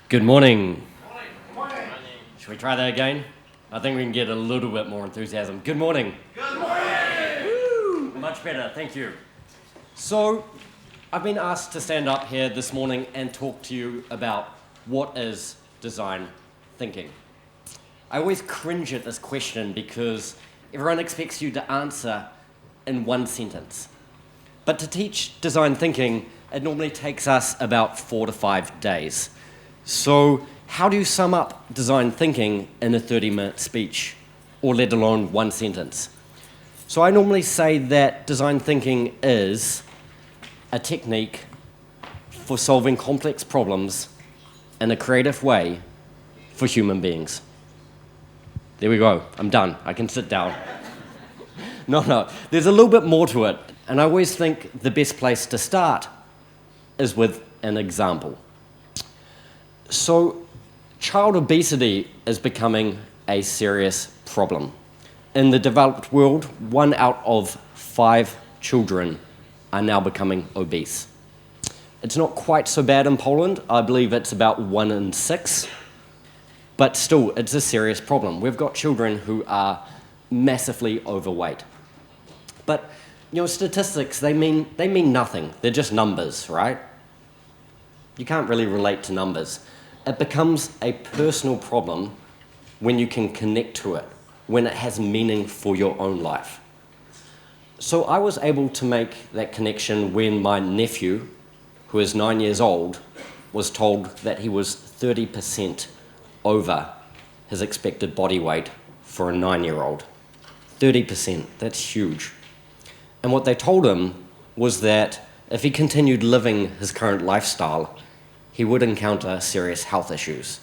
Good morning. Should we try that again? I think we can get a little bit more enthusiasm. Good morning. Good morning! Woo! Much better, thank you. So, I've been asked to stand up here this morning and talk to you about what is design thinking. I always cringe at this question because everyone expects you to answer in one sentence. But to teach design thinking, it normally takes us about 4 to 5 days. So how do you sum up design thinking in a 30-minute speech, or let alone one sentence? So I normally say that design thinking is a technique for solving complex problems in a creative way for human beings. There we go, I'm done, I can sit down. No, there's a little bit more to it, and I always think the best place to start is with an example. So, child obesity is becoming a serious problem. In the developed world, 1 out of 5 children are now becoming obese. It's not quite so bad in Poland. I believe it's about 1 in 6. But still, it's a serious problem. We've got children who are massively overweight. But, statistics, they mean nothing. They're just numbers, right? You can't really relate to numbers. It becomes a personal problem when you can connect to it, when it has meaning for your own life. So I was able to make that connection when my nephew, who is 9 years old, was told that he was 30% over his expected body weight for a 9-year-old. 30%, that's huge. And what they told him was that if he continued living his current lifestyle, he would encounter serious health issues.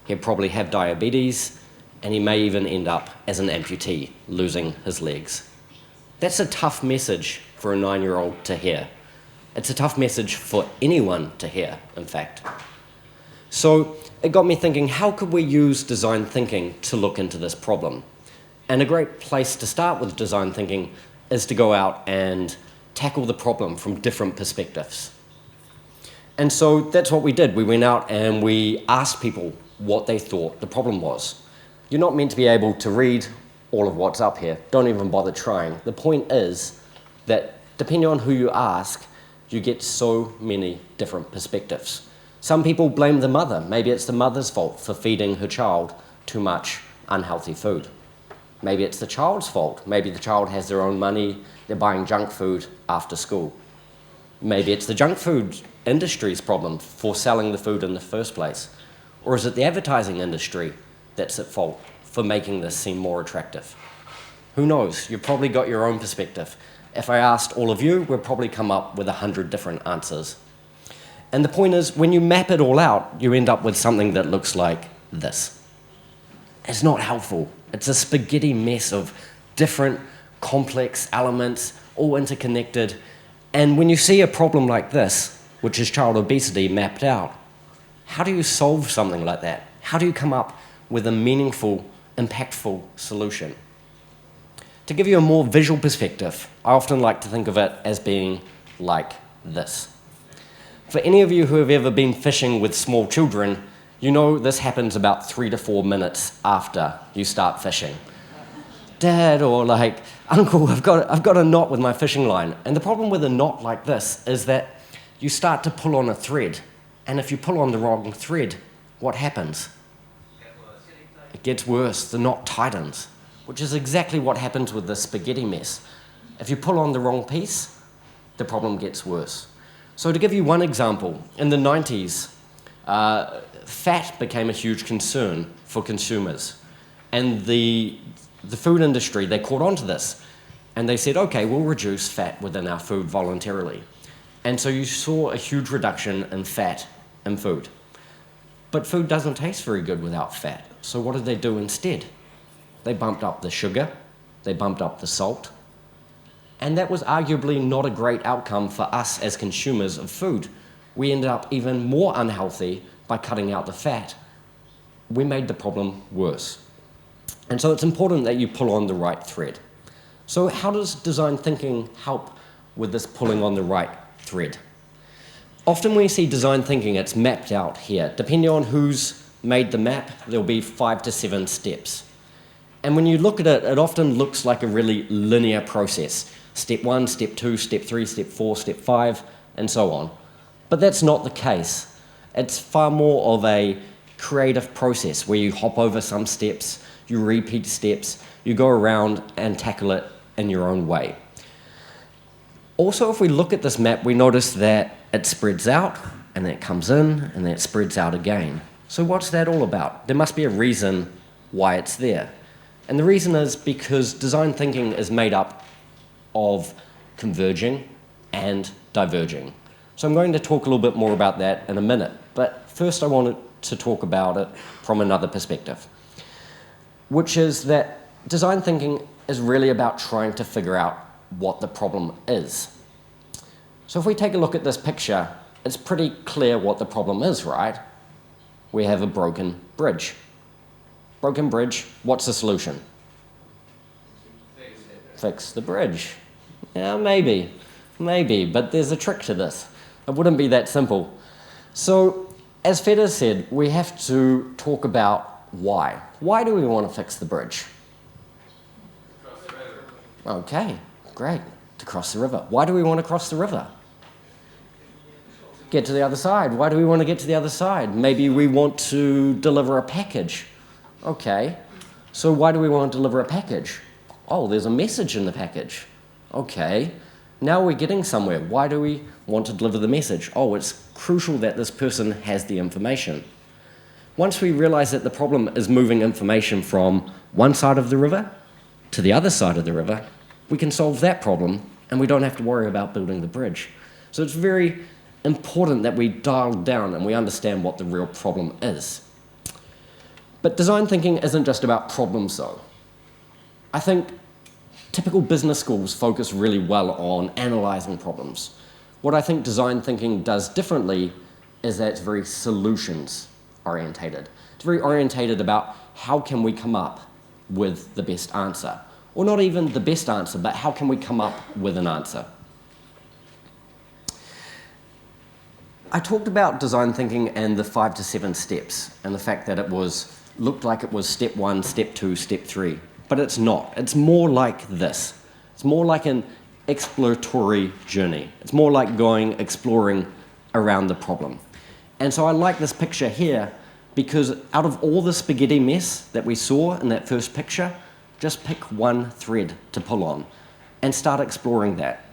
He'd probably have diabetes, and he may even end up as an amputee, losing his legs. That's a tough message for a 9-year-old to hear. It's a tough message for anyone to hear, in fact. So it got me thinking, how could we use design thinking to look into this problem? And a great place to start with design thinking is to go out and tackle the problem from different perspectives. And so that's what we did. We went out and we asked people what they thought the problem was. You're not meant to be able to read all of what's up here. Don't even bother trying. The point is that depending on who you ask, you get so many different perspectives. Some people blame the mother. Maybe it's the mother's fault for feeding her child too much unhealthy food. Maybe it's the child's fault. Maybe the child has their own money, they're buying junk food after school. Maybe it's the junk food industry's problem for selling the food in the first place. Or is it the advertising industry that's at fault for making this seem more attractive? Who knows? You've probably got your own perspective. If I asked all of you, we'd probably come up with 100 different answers. And the point is, when you map it all out, you end up with something that looks like this. It's not helpful. It's a spaghetti mess of different complex elements, all interconnected. And when you see a problem like this, which is child obesity mapped out, how do you solve something like that? How do you come up with a meaningful, impactful solution? To give you a more visual perspective, I often like to think of it as being like this. For any of you who have ever been fishing with small children, you know this happens about 3 to 4 minutes after you start fishing. Dad, or like, Uncle, I've got a knot with my fishing line. And the problem with a knot like this is that you start to pull on a thread. And if you pull on the wrong thread, what happens? It gets worse, the knot tightens, which is exactly what happens with this spaghetti mess. If you pull on the wrong piece, the problem gets worse. So to give you one example, in the 90s, fat became a huge concern for consumers. And the food industry, they caught on to this. And they said, okay, we'll reduce fat within our food voluntarily. And so you saw a huge reduction in fat in food. But food doesn't taste very good without fat. So what did they do instead? They bumped up the sugar, they bumped up the salt, and that was arguably not a great outcome for us as consumers of food. We ended up even more unhealthy by cutting out the fat. We made the problem worse. And so it's important that you pull on the right thread. So how does design thinking help with this pulling on the right thread? Often when you see design thinking, it's mapped out here. Depending on who's made the map, there'll be 5 to 7 steps. And when you look at it, it often looks like a really linear process. Step 1, step 2, step 3, step 4, step 5, and so on. But that's not the case. It's far more of a creative process where you hop over some steps, you repeat steps, you go around and tackle it in your own way. Also, if we look at this map, we notice that it spreads out, and then it comes in, and then it spreads out again. So what's that all about? There must be a reason why it's there. And the reason is because design thinking is made up of converging and diverging. So I'm going to talk a little bit more about that in a minute, but first I wanted to talk about it from another perspective, which is that design thinking is really about trying to figure out what the problem is. So if we take a look at this picture, it's pretty clear what the problem is, right? We have a broken bridge. Broken bridge, what's the solution? Fix the bridge. Yeah, maybe, but there's a trick to this. It wouldn't be that simple. So, as Feder said, we have to talk about why. Why do we want to fix the bridge? Okay, great, to cross the river. Why do we want to cross the river? Get to the other side. Why do we want to get to the other side? Maybe we want to deliver a package. Okay, so why do we want to deliver a package? Oh, there's a message in the package. Okay, now we're getting somewhere. Why do we want to deliver the message? Oh, it's crucial that this person has the information. Once we realize that the problem is moving information from one side of the river to the other side of the river, we can solve that problem and we don't have to worry about building the bridge. So it's very important that we dial down and we understand what the real problem is. But design thinking isn't just about problems though. I think typical business schools focus really well on analyzing problems. What I think design thinking does differently is that it's very solutions orientated. It's very orientated about how can we come up with the best answer. Or not even the best answer, but how can we come up with an answer. I talked about design thinking and the 5 to 7 steps and the fact that it looked like it was step 1, step 2, step 3. But it's not. It's more like this. It's more like an exploratory journey. It's more like exploring around the problem. And so I like this picture here because out of all the spaghetti mess that we saw in that first picture, just pick one thread to pull on and start exploring that.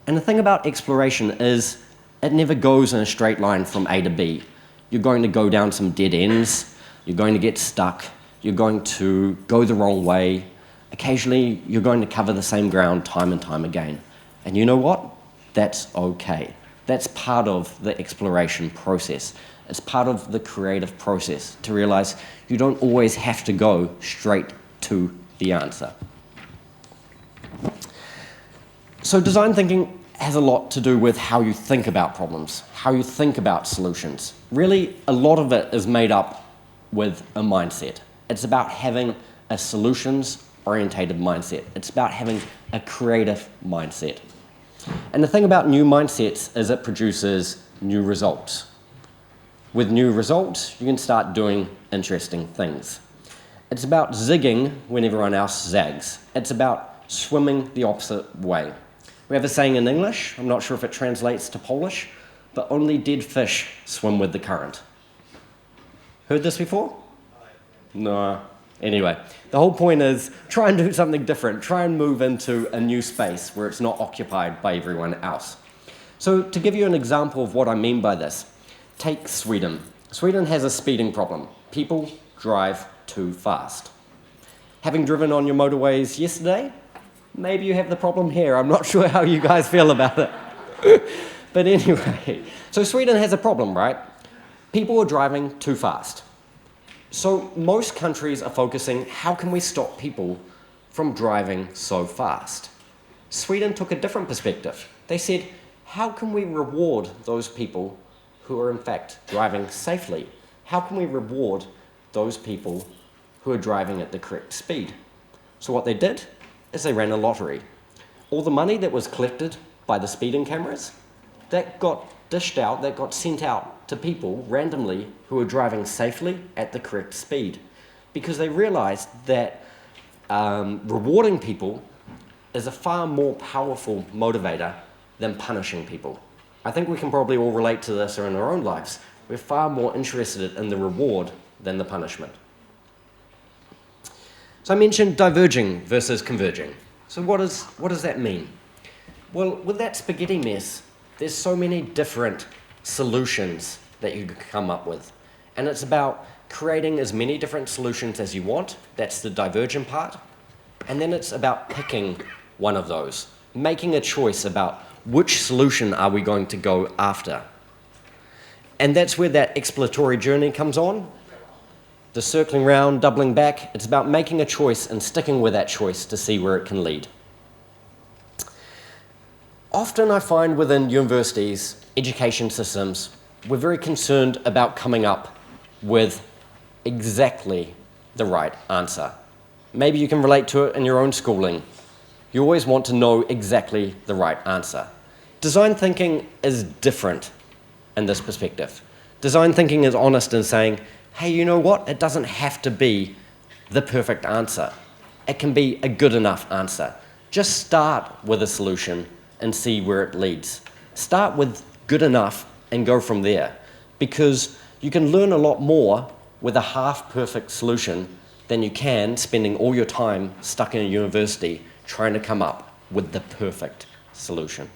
And the thing about exploration is it never goes in a straight line from A to B. You're going to go down some dead ends. You're going to get stuck. You're going to go the wrong way. Occasionally, you're going to cover the same ground time and time again. And you know what? That's okay. That's part of the exploration process. It's part of the creative process to realize you don't always have to go straight to the answer. So design thinking has a lot to do with how you think about problems, how you think about solutions. Really, a lot of it is made up with a mindset. It's about having a solutions-orientated mindset. It's about having a creative mindset. And the thing about new mindsets is it produces new results. With new results, you can start doing interesting things. It's about zigging when everyone else zags. It's about swimming the opposite way. We have a saying in English, I'm not sure if it translates to Polish, but only dead fish swim with the current. Heard this before? No. Anyway, the whole point is try and do something different. Try and move into a new space where it's not occupied by everyone else. So to give you an example of what I mean by this, take Sweden. Sweden has a speeding problem. People drive too fast. Having driven on your motorways yesterday, maybe you have the problem here. I'm not sure how you guys feel about it. But anyway, so Sweden has a problem, right? People are driving too fast. So most countries are focusing, how can we stop people from driving so fast? Sweden took a different perspective. They said, how can we reward those people who are in fact driving safely? How can we reward those people who are driving at the correct speed? So what they did is they ran a lottery. All the money that was collected by the speeding cameras, that got dished out, that got sent out to people randomly who were driving safely at the correct speed, because they realized that rewarding people is a far more powerful motivator than punishing people. I think we can probably all relate to this in our own lives. We're far more interested in the reward than the punishment. So I mentioned diverging versus converging. So what does that mean? Well, with that spaghetti mess, there's so many different solutions that you could come up with. And it's about creating as many different solutions as you want. That's the divergent part. And then it's about picking one of those, making a choice about which solution are we going to go after. And that's where that exploratory journey comes on. The circling round, doubling back, it's about making a choice and sticking with that choice to see where it can lead. Often I find within universities, education systems, we're very concerned about coming up with exactly the right answer. Maybe you can relate to it in your own schooling. You always want to know exactly the right answer. Design thinking is different in this perspective. Design thinking is honest in saying, hey, you know what? It doesn't have to be the perfect answer. It can be a good enough answer. Just start with a solution and see where it leads. Start with good enough and go from there, because you can learn a lot more with a half-perfect solution than you can spending all your time stuck in a university trying to come up with the perfect solution.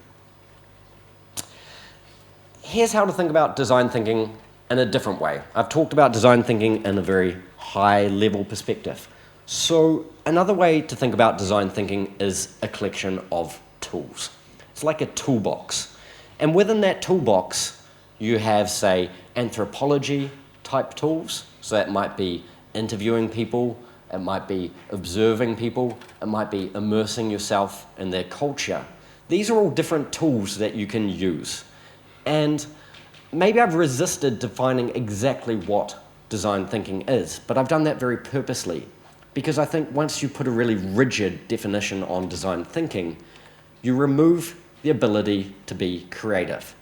Here's how to think about design thinking in a different way. I've talked about design thinking in a very high-level perspective. So another way to think about design thinking is a collection of tools. It's like a toolbox. And within that toolbox, you have, say, anthropology-type tools. So that might be interviewing people, it might be observing people, it might be immersing yourself in their culture. These are all different tools that you can use. And maybe I've resisted defining exactly what design thinking is, but I've done that very purposely, because I think once you put a really rigid definition on design thinking, you remove the ability to be creative.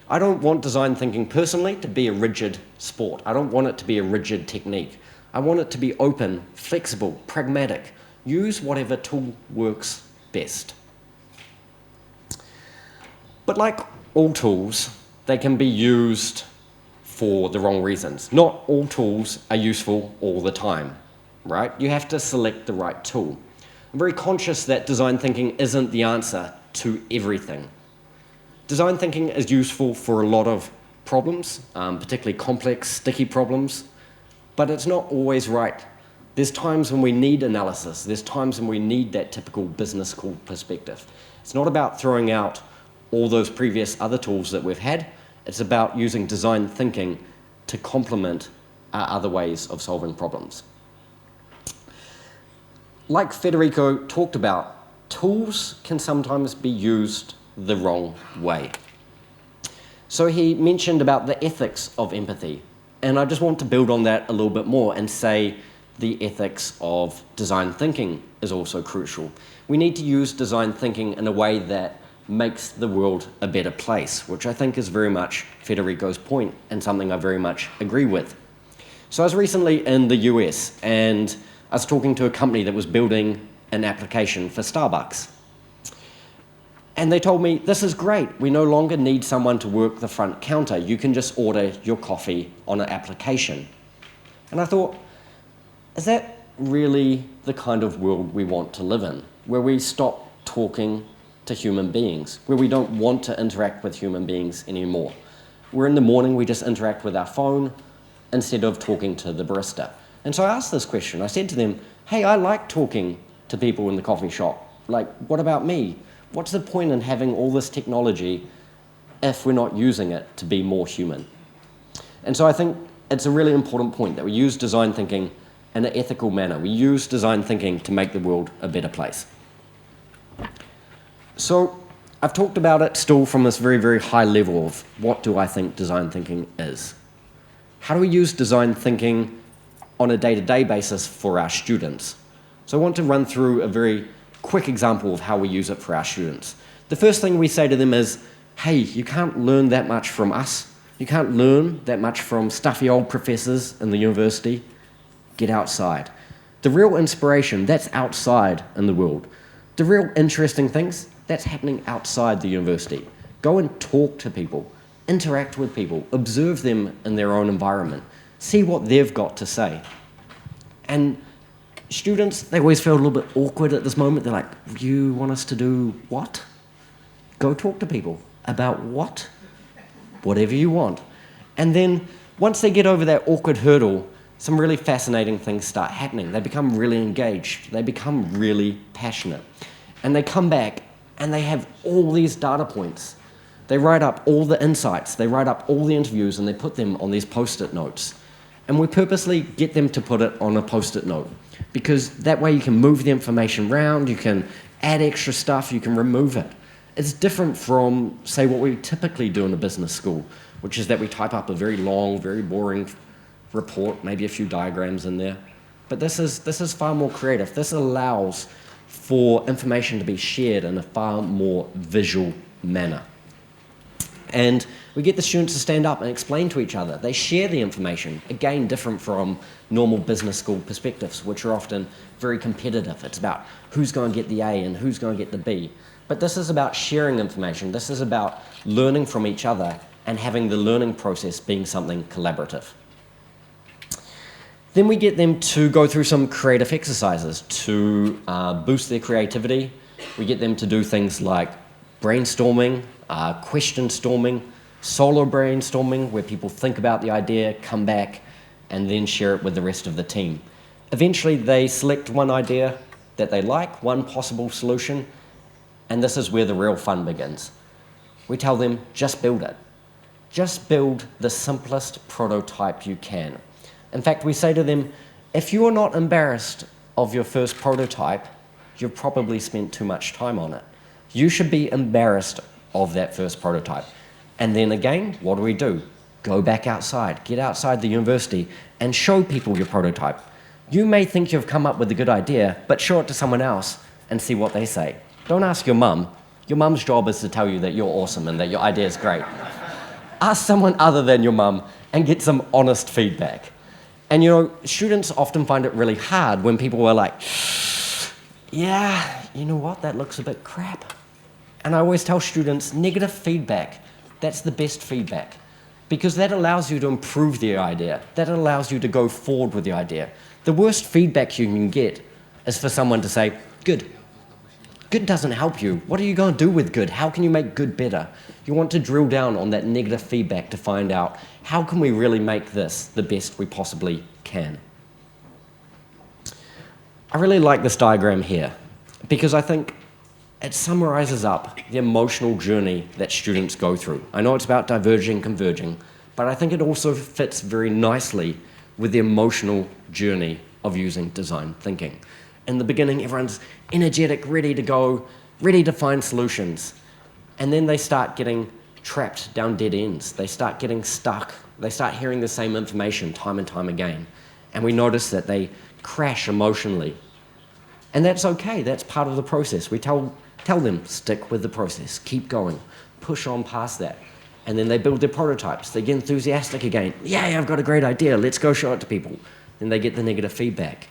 I don't want design thinking personally to be a rigid sport. I don't want it to be a rigid technique. I want it to be open, flexible, pragmatic. Use whatever tool works best. But like all tools, they can be used for the wrong reasons. Not all tools are useful all the time, right? You have to select the right tool. I'm very conscious that design thinking isn't the answer to everything. Design thinking is useful for a lot of problems, particularly complex, sticky problems, but it's not always right. There's times when we need analysis. There's times when we need that typical business school perspective. It's not about throwing out all those previous other tools that we've had. It's about using design thinking to complement our other ways of solving problems. Like Federico talked about, tools can sometimes be used the wrong way. So he mentioned about the ethics of empathy, and I just want to build on that a little bit more and say the ethics of design thinking is also crucial. We need to use design thinking in a way that makes the world a better place, which I think is very much Federico's point and something I very much agree with. So I was recently in the US and I was talking to a company that was building an application for Starbucks. And they told me, this is great. We no longer need someone to work the front counter. You can just order your coffee on an application. And I thought, is that really the kind of world we want to live in, where we stop talking to human beings, where we don't want to interact with human beings anymore? Where in the morning we just interact with our phone instead of talking to the barista. And so I asked this question. I said to them, hey, I like talking to people in the coffee shop. Like, what about me? What's the point in having all this technology if we're not using it to be more human? And so I think it's a really important point that we use design thinking in an ethical manner. We use design thinking to make the world a better place. So I've talked about it still from this very, very high level of what do I think design thinking is. How do we use design thinking on a day-to-day basis for our students? So I want to run through a very quick example of how we use it for our students. The first thing we say to them is, hey, you can't learn that much from us. You can't learn that much from stuffy old professors in the university. Get outside. The real inspiration, that's outside in the world. The real interesting things, that's happening outside the university. Go and talk to people, interact with people, observe them in their own environment, see what they've got to say. And students, they always feel a little bit awkward at this moment. They're like, you want us to do what? Go talk to people about what? Whatever you want. And then once they get over that awkward hurdle, some really fascinating things start happening. They become really engaged. They become really passionate. And they come back and they have all these data points. They write up all the insights. They write up all the interviews and they put them on these post-it notes. And we purposely get them to put it on a post-it note because that way you can move the information around, you can add extra stuff, you can remove it. It's different from, say, what we typically do in a business school, which is that we type up a very long, very boring report, maybe a few diagrams in there. But this is far more creative. This allows for information to be shared in a far more visual manner. And we get the students to stand up and explain to each other. They share the information, again, different from normal business school perspectives, which are often very competitive. It's about who's going to get the A and who's going to get the B. But this is about sharing information. This is about learning from each other and having the learning process being something collaborative. Then we get them to go through some creative exercises to boost their creativity. We get them to do things like brainstorming, question storming, solo brainstorming, where people think about the idea, come back, and then share it with the rest of the team. Eventually, they select one idea that they like, one possible solution, and this is where the real fun begins. We tell them, just build it. Just build the simplest prototype you can. In fact, we say to them, if you are not embarrassed of your first prototype, you've probably spent too much time on it. You should be embarrassed of that first prototype. And then again, what do? Go back outside, get outside the university and show people your prototype. You may think you've come up with a good idea, but show it to someone else and see what they say. Don't ask your mum. Your mum's job is to tell you that you're awesome and that your idea is great. Ask someone other than your mum and get some honest feedback. And you know, students often find it really hard when people are like, yeah, you know what, that looks a bit crap. And I always tell students, negative feedback, that's the best feedback. Because that allows you to improve the idea. That allows you to go forward with the idea. The worst feedback you can get is for someone to say, good. Good doesn't help you. What are you going to do with good? How can you make good better? You want to drill down on that negative feedback to find out how can we really make this the best we possibly can. I really like this diagram here because I think it summarizes up the emotional journey that students go through. I know it's about diverging, converging, but I think it also fits very nicely with the emotional journey of using design thinking. In the beginning, everyone's energetic, ready to go, ready to find solutions. And then they start getting trapped down dead ends. They start getting stuck. They start hearing the same information time and time again. And we notice that they crash emotionally. And that's okay. That's part of the process. We tell them, stick with the process. Keep going. Push on past that. And then they build their prototypes. They get enthusiastic again. Yay, I've got a great idea. Let's go show it to people. Then they get the negative feedback.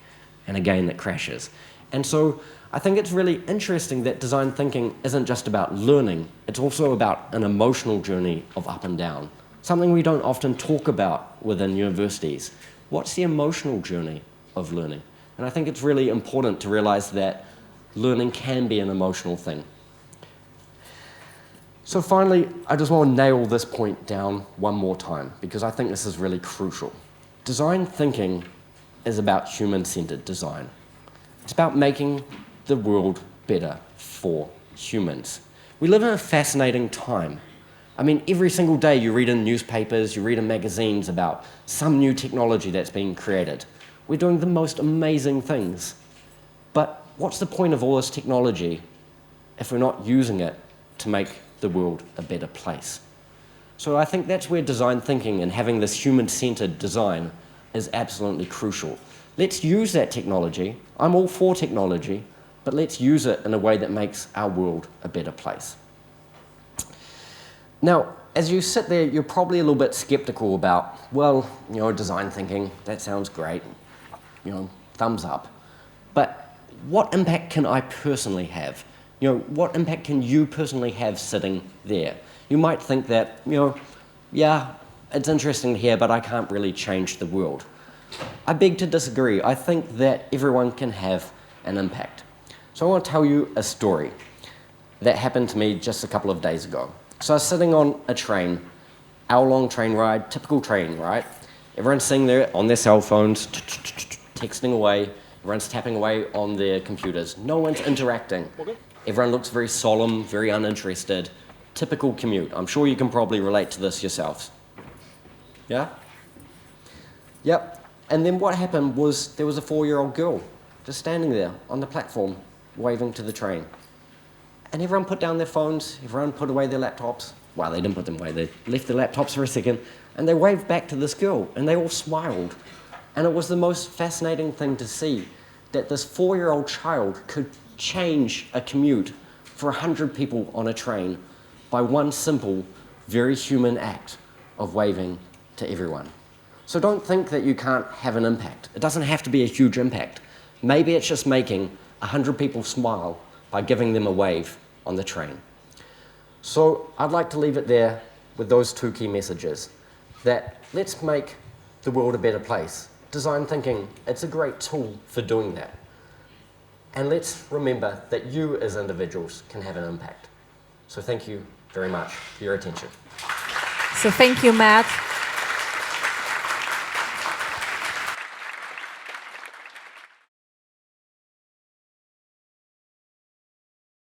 And again, that crashes. And so I think it's really interesting that design thinking isn't just about learning. It's also about an emotional journey of up and down. Something we don't often talk about within universities. What's the emotional journey of learning? And I think it's really important to realize that learning can be an emotional thing. So finally, I just want to nail this point down one more time because I think this is really crucial. Design thinking is about human-centered design. It's about making the world better for humans. We live in a fascinating time. I mean, every single day you read in newspapers, you read in magazines about some new technology that's being created. We're doing the most amazing things. But what's the point of all this technology if we're not using it to make the world a better place? So I think that's where design thinking and having this human-centered design is absolutely crucial. Let's use that technology. I'm all for technology, but let's use it in a way that makes our world a better place. Now, as you sit there, you're probably a little bit skeptical about, well, design thinking, that sounds great, thumbs up. But what impact can I personally have? What impact can you personally have sitting there? You might think that, yeah, it's interesting to hear, but I can't really change the world. I beg to disagree. I think that everyone can have an impact. So I want to tell you a story that happened to me just a couple of days ago. So I was sitting on a train, hour-long train ride, typical train, right? Everyone's sitting there on their cell phones, texting away. Everyone's tapping away on their computers. No one's interacting. Everyone looks very solemn, very uninterested. Typical commute. I'm sure you can probably relate to this yourselves. Yeah? Yep. And then what happened was there was a 4-year-old girl just standing there on the platform, waving to the train. And everyone put down their phones, everyone put away their laptops. Well, they didn't put them away, they left their laptops for a second, and they waved back to this girl, and they all smiled. And it was the most fascinating thing to see, that this 4-year-old child could change a commute for 100 people on a train by one simple, very human act of waving to everyone. So don't think that you can't have an impact. It doesn't have to be a huge impact. Maybe it's just making 100 people smile by giving them a wave on the train. So I'd like to leave it there with those 2 key messages, that let's make the world a better place. Design thinking, it's a great tool for doing that. And let's remember that you as individuals can have an impact. So thank you very much for your attention. So thank you, Matt.